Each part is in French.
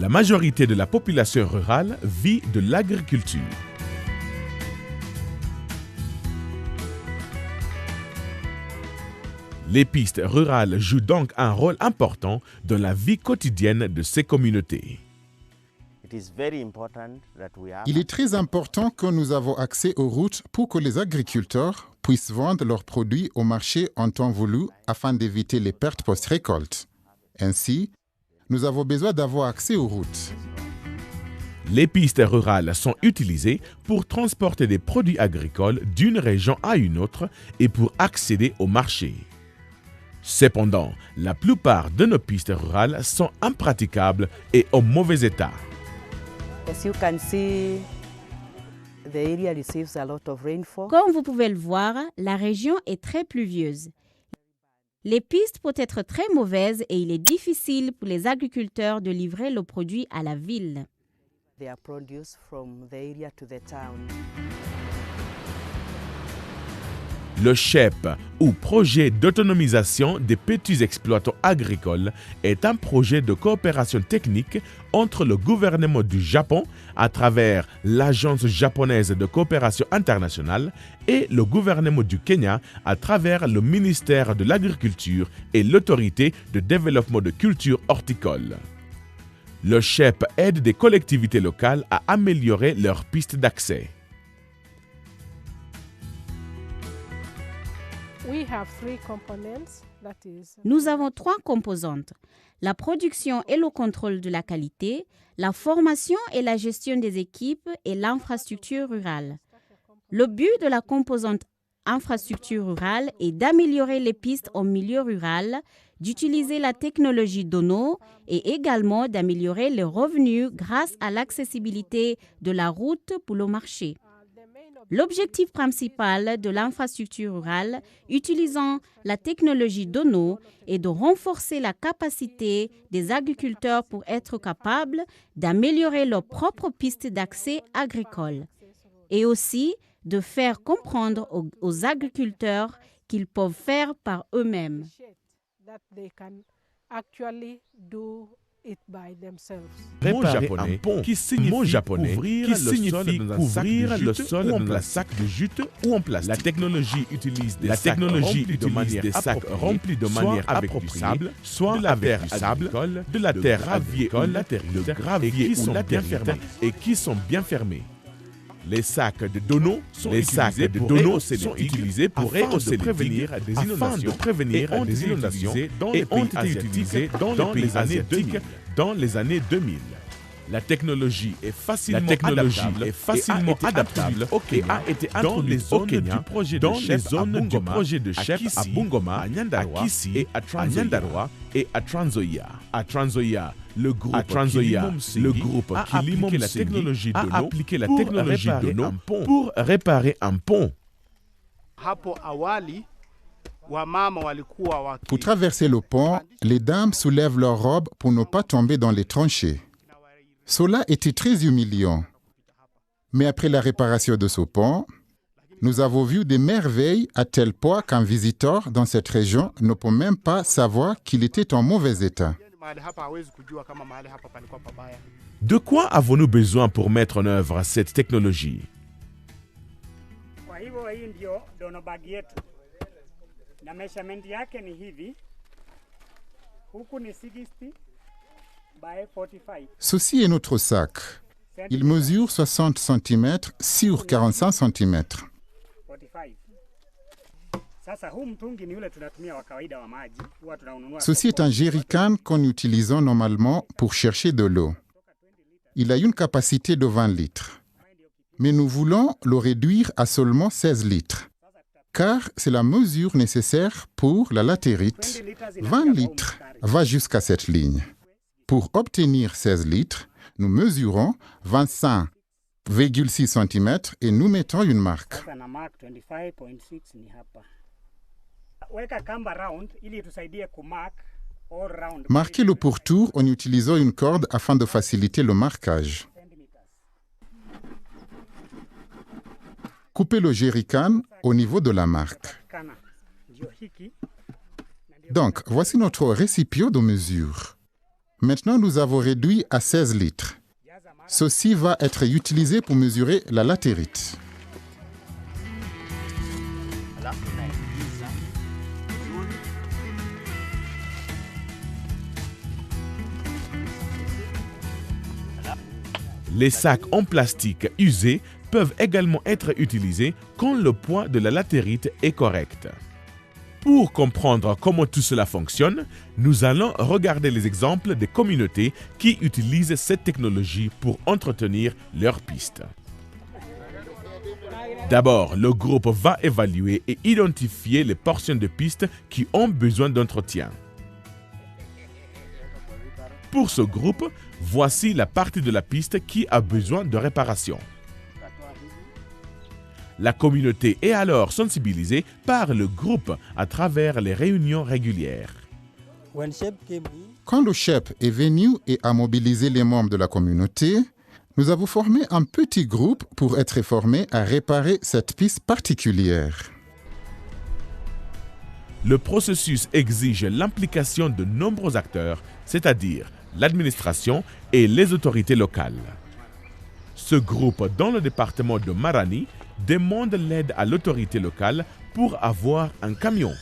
La majorité de la population rurale vit de l'agriculture. Les pistes rurales jouent donc un rôle important dans la vie quotidienne de ces communautés. Il est très important que nous avons accès aux routes pour que les agriculteurs puissent vendre leurs produits au marché en temps voulu afin d'éviter les pertes post-récolte. Ainsi, nous avons besoin d'avoir accès aux routes. Les pistes rurales sont utilisées pour transporter des produits agricoles d'une région à une autre et pour accéder au marché. Cependant, la plupart de nos pistes rurales sont impraticables et en mauvais état. Comme vous pouvez le voir, la région est très pluvieuse. Les pistes peuvent être très mauvaises et il est difficile pour les agriculteurs de livrer leurs produits à la ville. Le CHEP, ou Projet d'autonomisation des petits exploitants agricoles, est un projet de coopération technique entre le gouvernement du Japon, à travers l'Agence japonaise de coopération internationale, et le gouvernement du Kenya, à travers le ministère de l'Agriculture et l'Autorité de développement de culture horticole. Le CHEP aide des collectivités locales à améliorer leurs pistes d'accès. Nous avons 3 composantes: la production et le contrôle de la qualité, la formation et la gestion des équipes et l'infrastructure rurale. Le but de la composante infrastructure rurale est d'améliorer les pistes en milieu rural, d'utiliser la technologie Dono et également d'améliorer les revenus grâce à l'accessibilité de la route pour le marché. L'objectif principal de l'infrastructure rurale utilisant la technologie Dono est de renforcer la capacité des agriculteurs pour être capables d'améliorer leurs propres pistes d'accès agricoles et aussi de faire comprendre aux agriculteurs qu'ils peuvent faire par eux-mêmes. Réparer un pont qui signifie couvrir le sol dans un sac de jute ou en plastique. La technologie utilise des sacs remplis de manière avec du sable, soit de la terre agricole, de la terre agricole, de gravier ou bien fermés et qui sont bien fermés. Les sacs de Dono sont utilisés pour prévenir des inondations et ont été utilisés dans les pays asiatiques dans les années 2000. La technologie est facilement adaptable et a été introduite au Kenya dans les zones du projet de CHEP à Bungoma, à Kisii, à Nyandarua et à Trans Nzoia. À Trans Nzoia, le groupe Kilimo Msingi a appliqué la technologie Dono pour réparer un pont. Pour traverser le pont, les dames soulèvent leurs robes pour ne pas tomber dans les tranchées. Cela était très humiliant. Mais après la réparation de ce pont, nous avons vu des merveilles à tel point qu'un visiteur dans cette région ne peut même pas savoir qu'il était en mauvais état. De quoi avons-nous besoin pour mettre en œuvre cette technologie? Ceci est notre sac. Il mesure 60 cm sur 45 cm. Ceci est un jerrycan qu'on utilise normalement pour chercher de l'eau. Il a une capacité de 20 litres. Mais nous voulons le réduire à seulement 16 litres. Car c'est la mesure nécessaire pour la latérite. 20 litres va jusqu'à cette ligne. Pour obtenir 16 litres, nous mesurons 25,6 cm et nous mettons une marque. Marquez le pourtour en utilisant une corde afin de faciliter le marquage. Coupez le jerrycan au niveau de la marque. Donc, voici notre récipient de mesure. Maintenant, nous avons réduit à 16 litres. Ceci va être utilisé pour mesurer la latérite. Les sacs en plastique usés peuvent également être utilisés quand le poids de la latérite est correct. Pour comprendre comment tout cela fonctionne, nous allons regarder les exemples des communautés qui utilisent cette technologie pour entretenir leurs pistes. D'abord, le groupe va évaluer et identifier les portions de pistes qui ont besoin d'entretien. Pour ce groupe, voici la partie de la piste qui a besoin de réparation. La communauté est alors sensibilisée par le groupe à travers les réunions régulières. Quand le chef est venu et a mobilisé les membres de la communauté, nous avons formé un petit groupe pour être formés à réparer cette piste particulière. Le processus exige l'implication de nombreux acteurs, c'est-à-dire l'administration et les autorités locales. Ce groupe dans le département de Marani demande l'aide à l'autorité locale pour avoir un camion.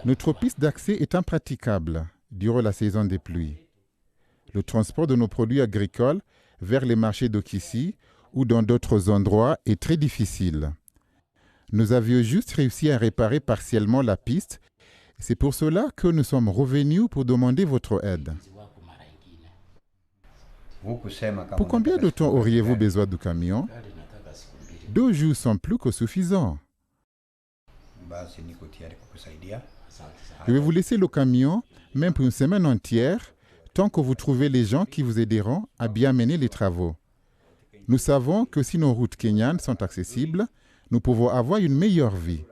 Notre piste d'accès est impraticable durant la saison des pluies. Le transport de nos produits agricoles vers les marchés d'Okissi ou dans d'autres endroits est très difficile. Nous avions juste réussi à réparer partiellement la piste. C'est pour cela que nous sommes revenus pour demander votre aide. Pour combien de temps auriez-vous besoin du camion? 2 jours sont plus que suffisants. Je vais vous laisser le camion, même pour une semaine entière, tant que vous trouvez les gens qui vous aideront à bien mener les travaux. Nous savons que si nos routes kenyanes sont accessibles, nous pouvons avoir une meilleure vie.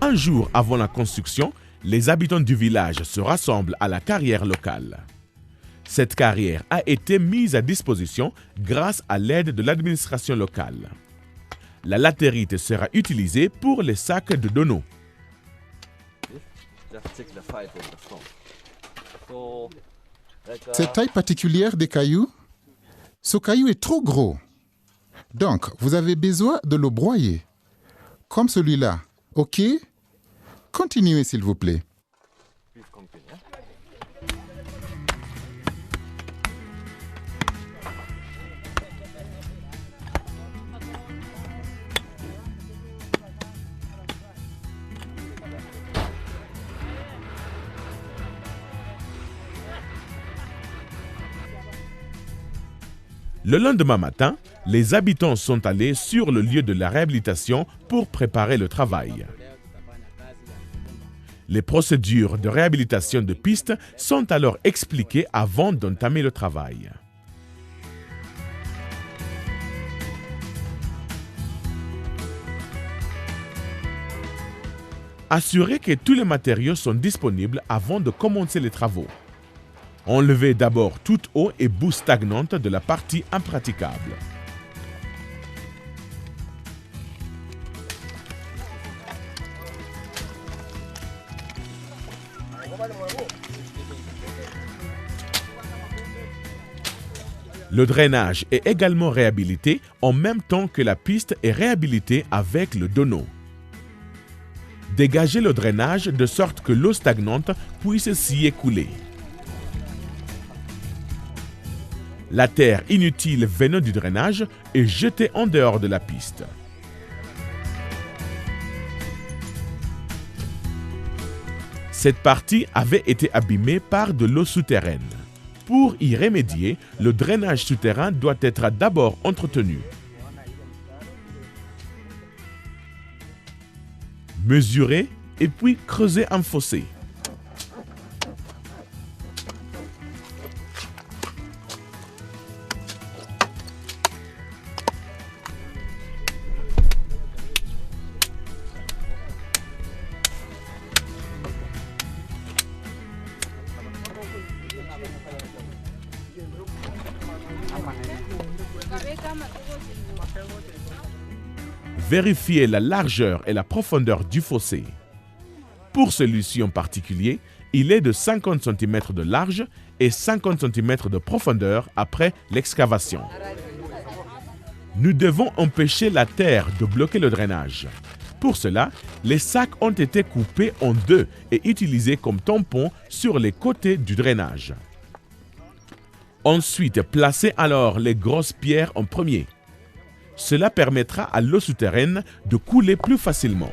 Un jour avant la construction, les habitants du village se rassemblent à la carrière locale. Cette carrière a été mise à disposition grâce à l'aide de l'administration locale. La latérite sera utilisée pour les sacs de Dono. Cette taille particulière des cailloux, ce caillou est trop gros. Donc, vous avez besoin de le broyer. Comme celui-là. OK? Continuez, s'il vous plaît. Le lendemain matin, les habitants sont allés sur le lieu de la réhabilitation pour préparer le travail. Les procédures de réhabilitation de pistes sont alors expliquées avant d'entamer le travail. Assurez que tous les matériaux sont disponibles avant de commencer les travaux. Enlevez d'abord toute eau et boue stagnante de la partie impraticable. Le drainage est également réhabilité en même temps que la piste est réhabilitée avec le Dono. Dégagez le drainage de sorte que l'eau stagnante puisse s'y écouler. La terre inutile venant du drainage est jetée en dehors de la piste. Cette partie avait été abîmée par de l'eau souterraine. Pour y remédier, le drainage souterrain doit être d'abord entretenu. Mesurez et puis creusez un fossé. Vérifiez la largeur et la profondeur du fossé. Pour celui-ci en particulier, il est de 50 cm de large et 50 cm de profondeur après l'excavation. Nous devons empêcher la terre de bloquer le drainage. Pour cela, les sacs ont été coupés en deux et utilisés comme tampons sur les côtés du drainage. Ensuite, placez alors les grosses pierres en premier. Cela permettra à l'eau souterraine de couler plus facilement.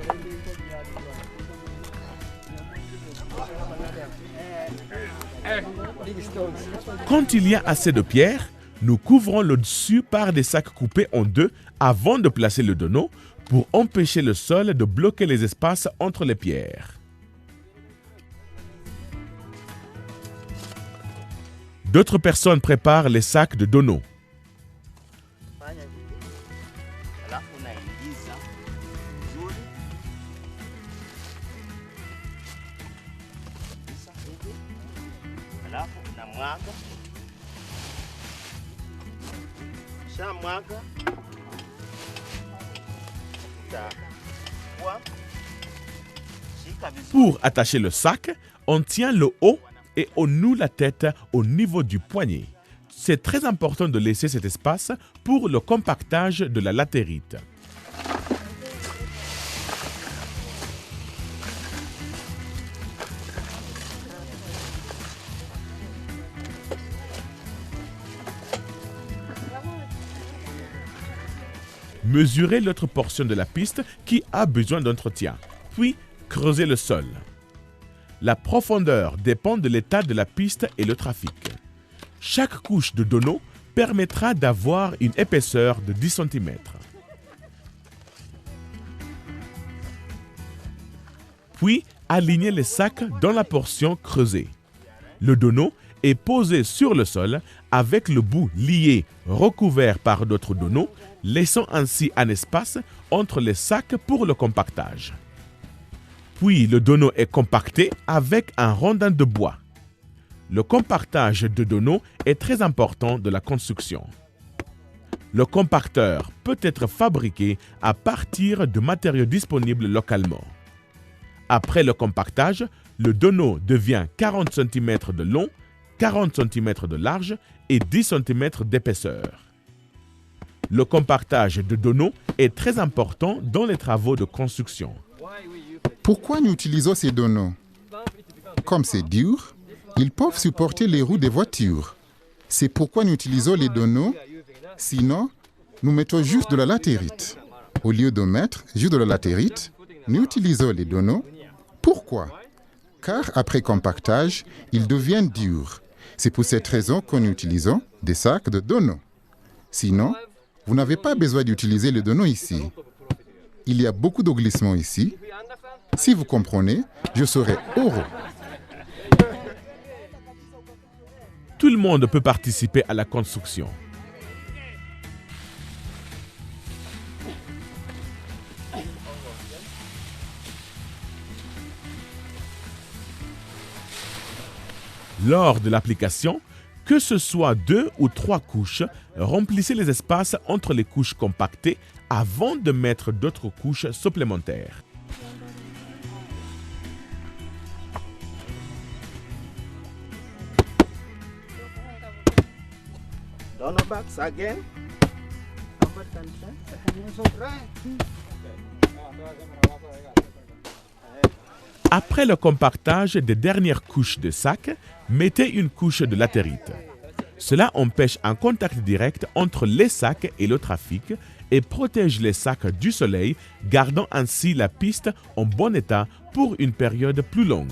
Quand il y a assez de pierres, nous couvrons le dessus par des sacs coupés en deux avant de placer le donneau pour empêcher le sol de bloquer les espaces entre les pierres. D'autres personnes préparent les sacs de donneau. Pour attacher le sac, on tient le haut et on noue la tête au niveau du poignet. C'est très important de laisser cet espace pour le compactage de la latérite. Mesurez l'autre portion de la piste qui a besoin d'entretien, puis creusez le sol. La profondeur dépend de l'état de la piste et le trafic. Chaque couche de donneau permettra d'avoir une épaisseur de 10 cm. Puis, alignez les sacs dans la portion creusée. Le donneau est posé sur le sol avec le bout lié, recouvert par d'autres donneaux, laissant ainsi un espace entre les sacs pour le compactage. Puis le donneau est compacté avec un rondin de bois. Le compactage de donneau est très important de la construction. Le compacteur peut être fabriqué à partir de matériaux disponibles localement. Après le compactage, le donneau devient 40 cm de long, 40 cm de large et 10 cm d'épaisseur. Le compactage de donneau est très important dans les travaux de construction. Pourquoi nous utilisons ces donneaux? Comme c'est dur, ils peuvent supporter les roues des voitures. C'est pourquoi nous utilisons les donneaux. Sinon, nous mettons juste de la latérite. Au lieu de mettre juste de la latérite, nous utilisons les donneaux. Pourquoi? Car après compactage, ils deviennent durs. C'est pour cette raison que nous utilisons des sacs de donneaux. Sinon, vous n'avez pas besoin d'utiliser le donneau ici. Il y a beaucoup de glissements ici. Si vous comprenez, je serai heureux. Tout le monde peut participer à la construction. Lors de l'application, que ce soit 2 ou 3 couches, remplissez les espaces entre les couches compactées avant de mettre d'autres couches supplémentaires. Après le compactage des dernières couches de sac, mettez une couche de latérite. Cela empêche un contact direct entre les sacs et le trafic et protège les sacs du soleil, gardant ainsi la piste en bon état pour une période plus longue.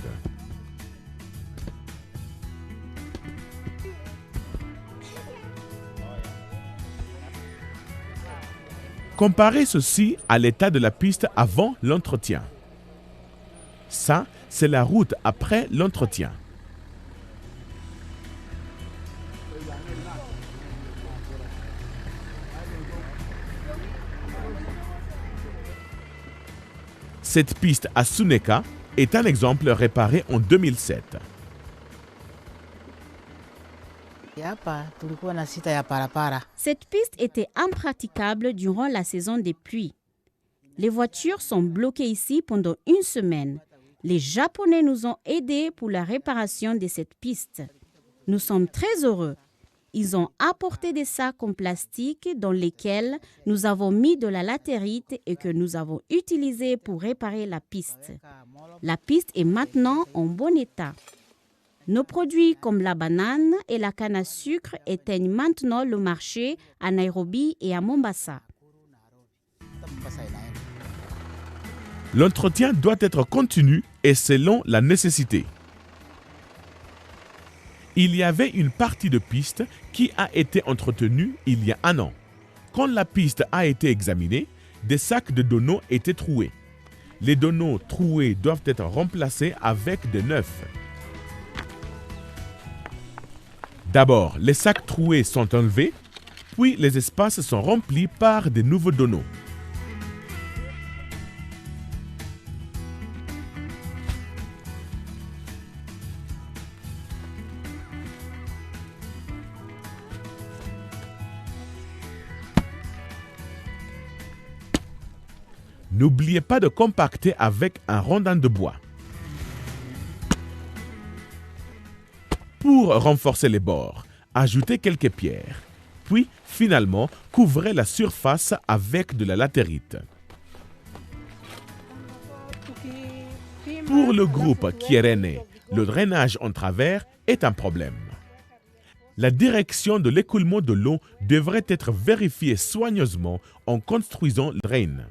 Comparez ceci à l'état de la piste avant l'entretien. Ça, c'est la route après l'entretien. Cette piste à Suneka est un exemple réparé en 2007. Cette piste était impraticable durant la saison des pluies. Les voitures sont bloquées ici pendant une semaine. Les Japonais nous ont aidés pour la réparation de cette piste. Nous sommes très heureux. Ils ont apporté des sacs en plastique dans lesquels nous avons mis de la latérite et que nous avons utilisé pour réparer la piste. La piste est maintenant en bon état. Nos produits comme la banane et la canne à sucre éteignent maintenant le marché à Nairobi et à Mombasa. L'entretien doit être continu et selon la nécessité. Il y avait une partie de piste qui a été entretenue il y a un an. Quand la piste a été examinée, des sacs de donneaux étaient troués. Les donneaux troués doivent être remplacés avec de neufs. D'abord, les sacs troués sont enlevés, puis les espaces sont remplis par de nouveaux donneaux. N'oubliez pas de compacter avec un rondin de bois. Pour renforcer les bords, ajoutez quelques pierres. Puis, finalement, couvrez la surface avec de la latérite. Pour le groupe Kierene, le drainage en travers est un problème. La direction de l'écoulement de l'eau devrait être vérifiée soigneusement en construisant le drain.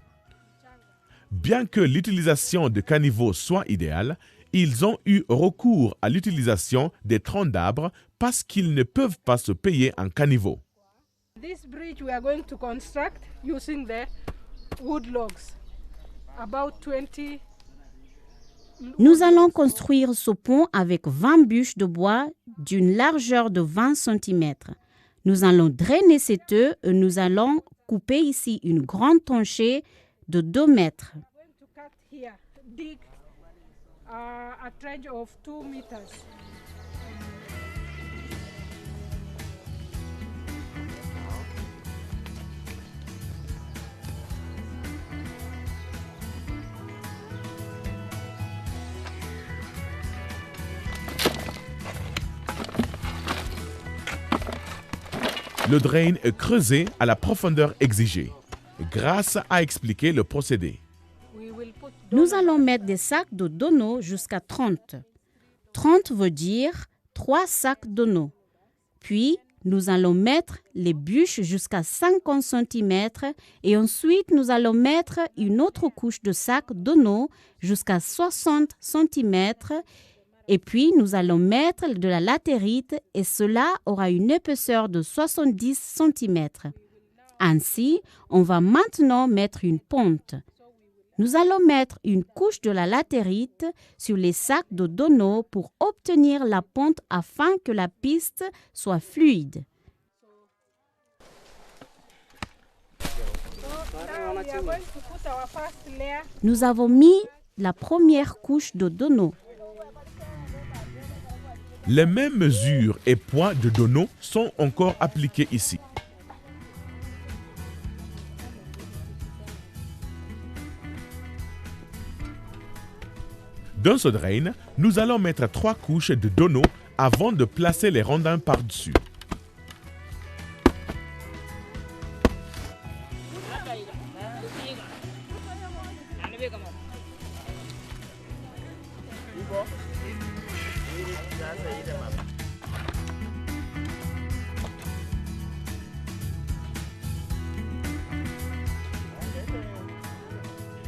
Bien que l'utilisation de caniveaux soit idéale, ils ont eu recours à l'utilisation des troncs d'arbres parce qu'ils ne peuvent pas se payer un caniveau. This bridge we are going to construct using the wood logs. About 20. Nous allons construire ce pont avec 20 bûches de bois d'une largeur de 20 cm. Nous allons drainer cette eau et nous allons couper ici une grande tranchée de 2 mètres. Dig a trench of 2 meters. Le drain est creusé à la profondeur exigée. Grâce à expliquer le procédé. Nous allons mettre des sacs de donneaux jusqu'à 30. 30 veut dire 3 sacs donneaux. Puis, nous allons mettre les bûches jusqu'à 50 cm et ensuite nous allons mettre une autre couche de sacs donneaux jusqu'à 60 cm et puis nous allons mettre de la latérite et cela aura une épaisseur de 70 cm. Ainsi, on va maintenant mettre une pente. Nous allons mettre une couche de la latérite sur les sacs de donneaux pour obtenir la pente afin que la piste soit fluide. Nous avons mis la première couche de donneaux. Les mêmes mesures et poids de donneaux sont encore appliqués ici. Dans ce drain, nous allons mettre 3 couches de donneaux avant de placer les rondins par-dessus.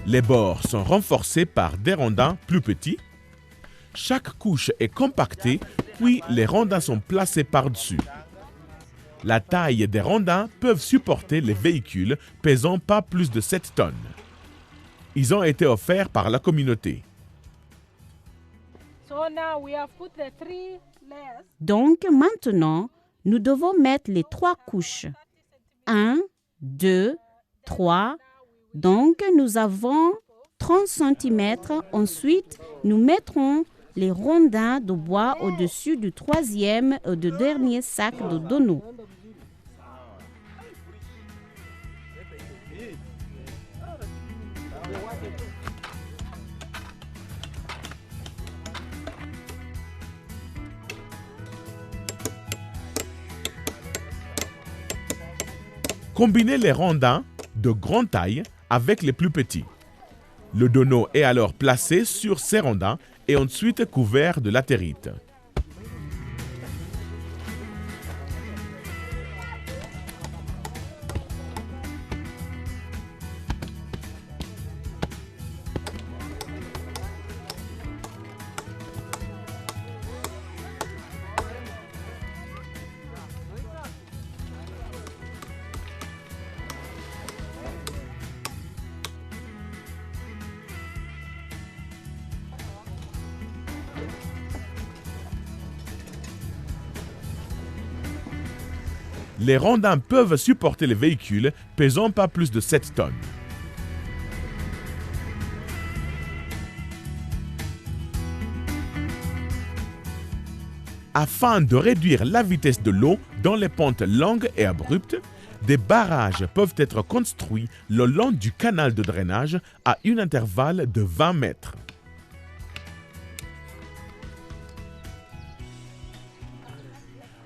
Les bords sont renforcés par des rondins plus petits. Chaque couche est compactée, puis les rondins sont placés par-dessus. La taille des rondins peuvent supporter les véhicules pesant pas plus de 7 tonnes. Ils ont été offerts par la communauté. Donc maintenant, nous devons mettre les 3 couches. 1, 2, 3. Donc, nous avons 30 cm. Ensuite, nous mettrons les rondins de bois au-dessus du 3e et du dernier sac de donneaux. Combinez les rondins de grande taille avec les plus petits. Le donneau est alors placé sur ces rondins et ensuite couvert de latérite. Les rondins peuvent supporter les véhicules pesant pas plus de 7 tonnes. Afin de réduire la vitesse de l'eau dans les pentes longues et abruptes, des barrages peuvent être construits le long du canal de drainage à un intervalle de 20 mètres.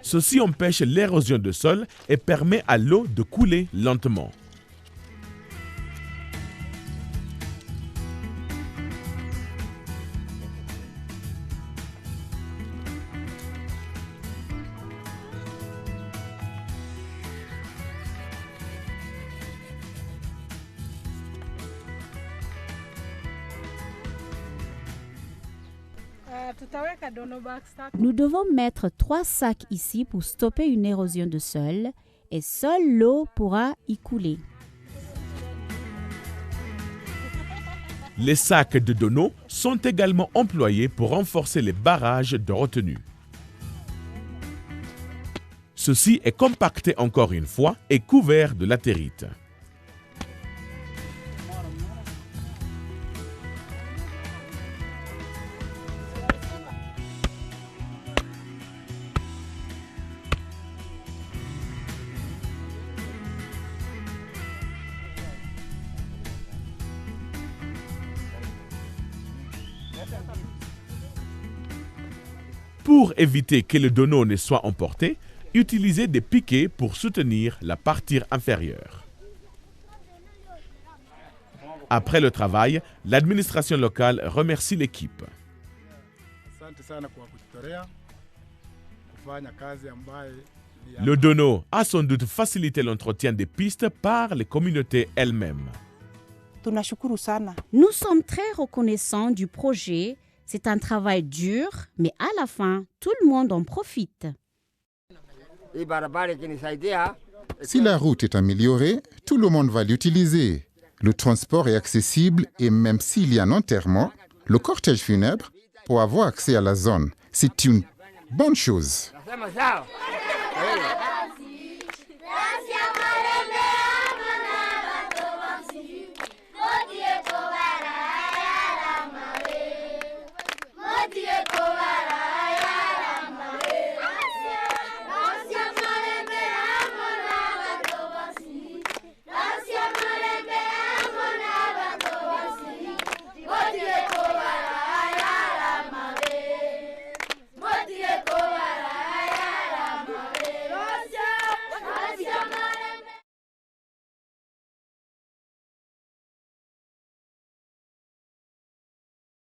Ceci empêche l'érosion de sol et permet à l'eau de couler lentement. Nous devons mettre 3 sacs ici pour stopper une érosion de sol et seule l'eau pourra y couler. Les sacs de donneau sont également employés pour renforcer les barrages de retenue. Ceci est compacté encore une fois et couvert de latérite. Pour éviter que le donneau ne soit emporté, utilisez des piquets pour soutenir la partie inférieure. Après le travail, l'administration locale remercie l'équipe. Le donneau a sans doute facilité l'entretien des pistes par les communautés elles-mêmes. Nous sommes très reconnaissants du projet. C'est un travail dur, mais à la fin, tout le monde en profite. Si la route est améliorée, tout le monde va l'utiliser. Le transport est accessible et même s'il y a un enterrement, le cortège funèbre peut avoir accès à la zone. C'est une bonne chose. Diego